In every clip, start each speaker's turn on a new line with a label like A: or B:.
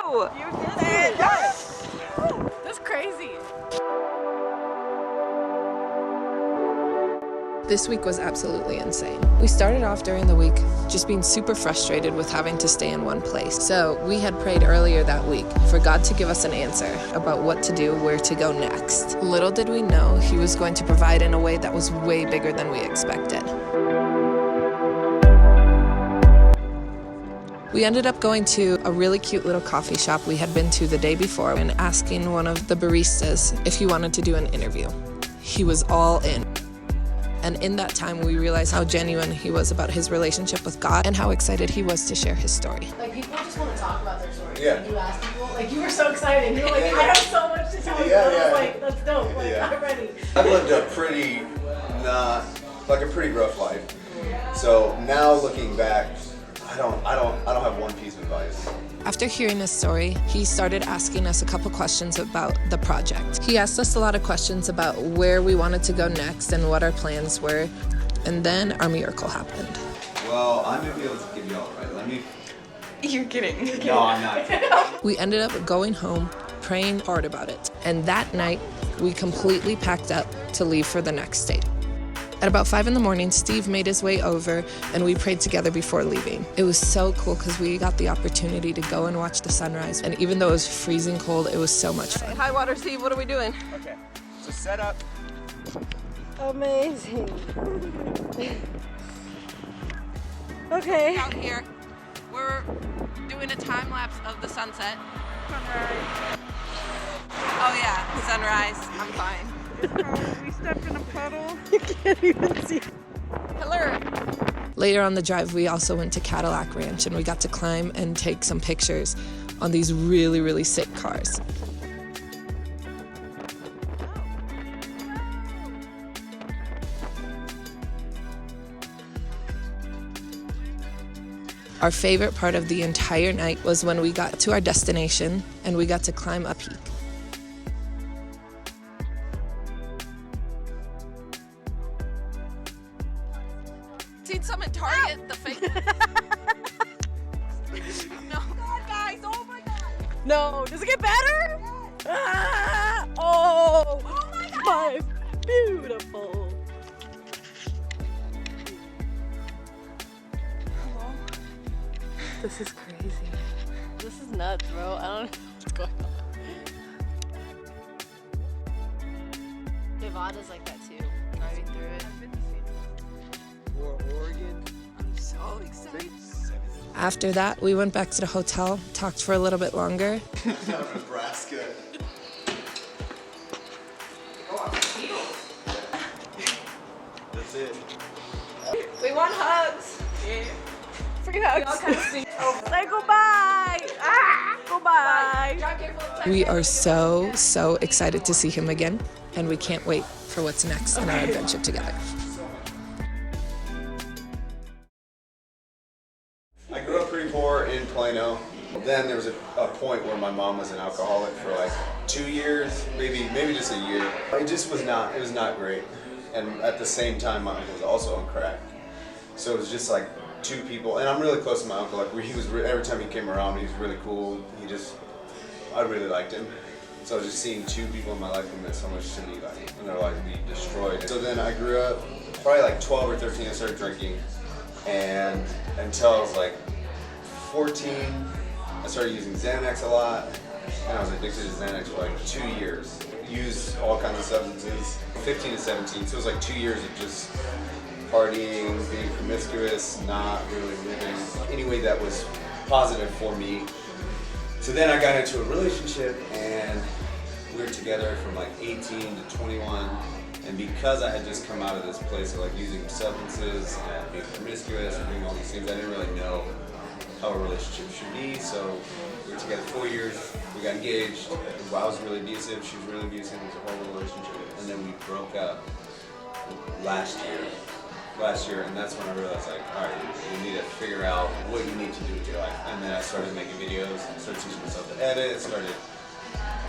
A: You did it! Yes!
B: That's crazy.
C: This week was absolutely insane. We started off during the week just being super frustrated with having to stay in one place. So we had prayed earlier that week for God to give us an answer about what to do, where to go next. Little did we know He was going to provide in a way that was way bigger than we expected. We ended up going to a really cute little coffee shop we had been to the day before and asking one of the baristas if he wanted to do an interview. He was all in. And in that time, we realized how genuine he was about his relationship with God and how excited he was to share his story.
B: Like, people just want to talk about their story.
D: Yeah.
B: Like, you ask people, like, you were so excited. You were like, I have so much to tell you.
D: Yeah,
B: I was
D: yeah.
B: like, that's dope. Like, I'm ready.
D: I've lived a pretty rough life. So now looking back, I don't have one piece of advice.
C: After hearing his story, he started asking us a couple questions about the project. He asked us a lot of questions about where we wanted to go next and what our plans were. And then our miracle happened.
D: Well, I'm gonna be able to give you all right.
A: You're kidding.
D: No, I'm not.
C: We ended up going home, praying hard about it. And that night, we completely packed up to leave for the next state. At about 5 a.m, Steve made his way over and we prayed together before leaving. It was so cool because we got the opportunity to go and watch the sunrise. And even though it was freezing cold, it was so much fun.
A: HighwaterSteve, what are we doing?
D: Okay, so set up.
A: Amazing. Okay.
C: Out here, we're doing a time lapse of the sunset.
A: Sunrise.
C: Oh yeah, sunrise. I'm fine.
A: We stepped in a puddle. You can't even see.
C: Hello. Later on the drive, we also went to Cadillac Ranch and we got to climb and take some pictures on these really, really sick cars. Our favorite part of the entire night was when we got to our destination and we got to climb a peak. Seen some in Target, the fake. No. God, guys, oh my God.
A: No, does it get better? Yes. Ah, oh my God. My beautiful. Hello. This is crazy.
B: This is nuts, bro. I don't know what's going on. Nevada's like that too. Driving through it.
D: Or Oregon.
C: I'm so excited. After that, we went back to the hotel, talked for a little bit longer.
D: Nebraska. That's it.
A: We want hugs. Yeah. Free hugs. Say goodbye. Ah, goodbye.
C: We are so, so excited to see him again, and we can't wait for what's next in our adventure together.
D: I grew up pretty poor in Plano. Then there was a point where my mom was an alcoholic for like 2 years, maybe just a year. It was not great. And at the same time, my uncle was also on crack. So it was just like two people, and I'm really close to my uncle. Like every time he came around, he was really cool. I really liked him. So just seeing two people in my life who meant so much to me, like, and their life be destroyed. So then I grew up, probably like 12 or 13, I started drinking, and until I was like 14, I started using Xanax a lot, and I was addicted to Xanax for like 2 years. Used all kinds of substances, 15 to 17, so it was like 2 years of just partying, being promiscuous, not really living any way that was positive for me. So then I got into a relationship, and we were together from like 18 to 21, and because I had just come out of this place of like using substances and being promiscuous and doing all these things, I didn't really know how a relationship should be. So we were together 4 years, we got engaged. I was really abusive, she was really abusive, it was a horrible relationship. And then we broke up last year, and that's when I realized, like, all right, you need to figure out what you need to do with your life. And then I started making videos, started teaching myself to edit,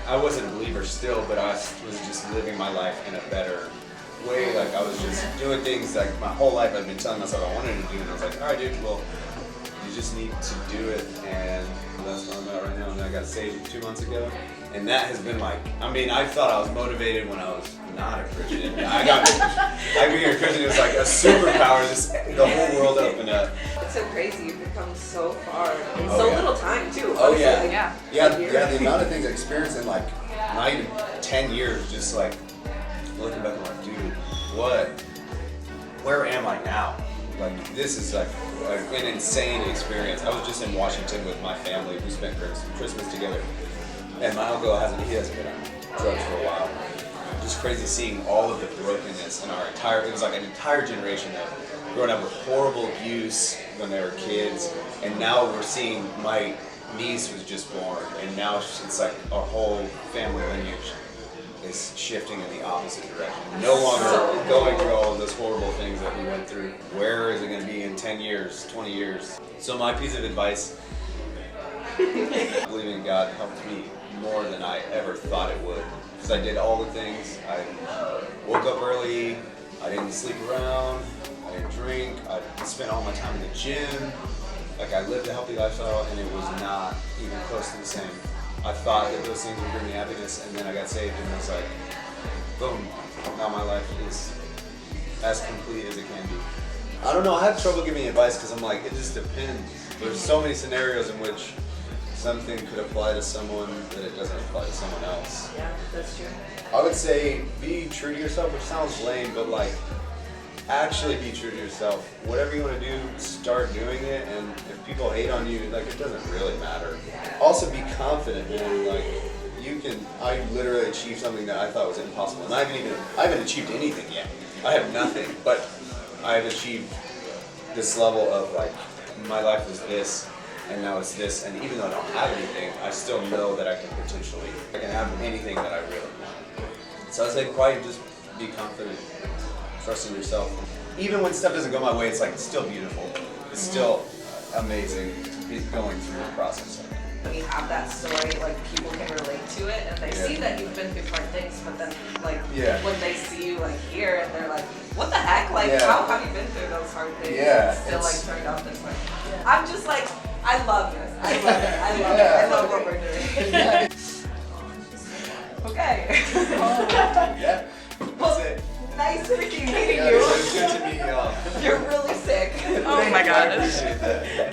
D: I wasn't a believer still, but I was just living my life in a better way. Like, I was just doing things like my whole life I'd been telling myself I wanted to do, and I was like, all right, dude, well, you just need to do it, and that's where I'm at right now. And I got saved 2 months ago. And that has been like, I mean, I thought I was motivated when I was not a Christian. I being a Christian was like a superpower, just the whole world opened up.
C: It's so crazy. You've come so far in
D: Oh,
C: so
D: yeah.
C: little time, too.
D: Oh, yeah.
B: Yeah.
D: Yeah, the amount of things I experienced in like not even 10 years, just like looking back, I'm like, dude, where am I now? Like, this is like an insane experience. I was just in Washington with my family. We spent Christmas together. And my uncle hasn't been on drugs for a while. Just crazy seeing all of the brokenness in it was like an entire generation that growing up with horrible abuse when they were kids. And now we're seeing, my niece was just born, and now it's like our whole family lineage is shifting in the opposite direction. No longer going through all of those horrible things that we went through. Where is it going to be in 10 years, 20 years? So my piece of advice, believing in God helped me more than I ever thought it would. Because I did all the things. I woke up early, I didn't sleep around, I didn't drink, I spent all my time in the gym. Like, I lived a healthy lifestyle, and it was not even close to the same. I thought that those things would bring me happiness, and then I got saved, and it was like, boom, now my life is as complete as it can be. I don't know, I have trouble giving advice because I'm like, it just depends. There's so many scenarios in which something could apply to someone that it doesn't apply to someone else.
C: Yeah, that's true.
D: I would say be true to yourself, which sounds lame, but like, actually be true to yourself. Whatever you want to do, start doing it, and if people hate on you, like, it doesn't really matter. Also be confident, man. Like, I literally achieved something that I thought was impossible. And I haven't achieved anything yet. I have nothing, but I have achieved this level of like, my life was this, and now it's this, and even though I don't have anything, I still know that I can have anything that I really want. So I say probably just be confident, trust in yourself. Even when stuff doesn't go my way, it's like, it's still beautiful. It's still amazing to be going through the process of it.
C: When you have that story, like, people can relate to it, and they see that you've been through hard things, but then, like, when they see you, like, here, and they're like, what the heck? Like, how have you been through those hard things?
D: Yeah,
C: and still, like, turned out this way. I'm just like, I love this. I love it. I love it. I love what we're doing. Okay.
D: Yeah.
C: Well,
D: That's it.
C: nice freaking meeting
D: Yeah,
C: you.
D: it was good to meet you all.
C: You're really sick.
A: Oh my
D: I
A: God.
D: appreciate that.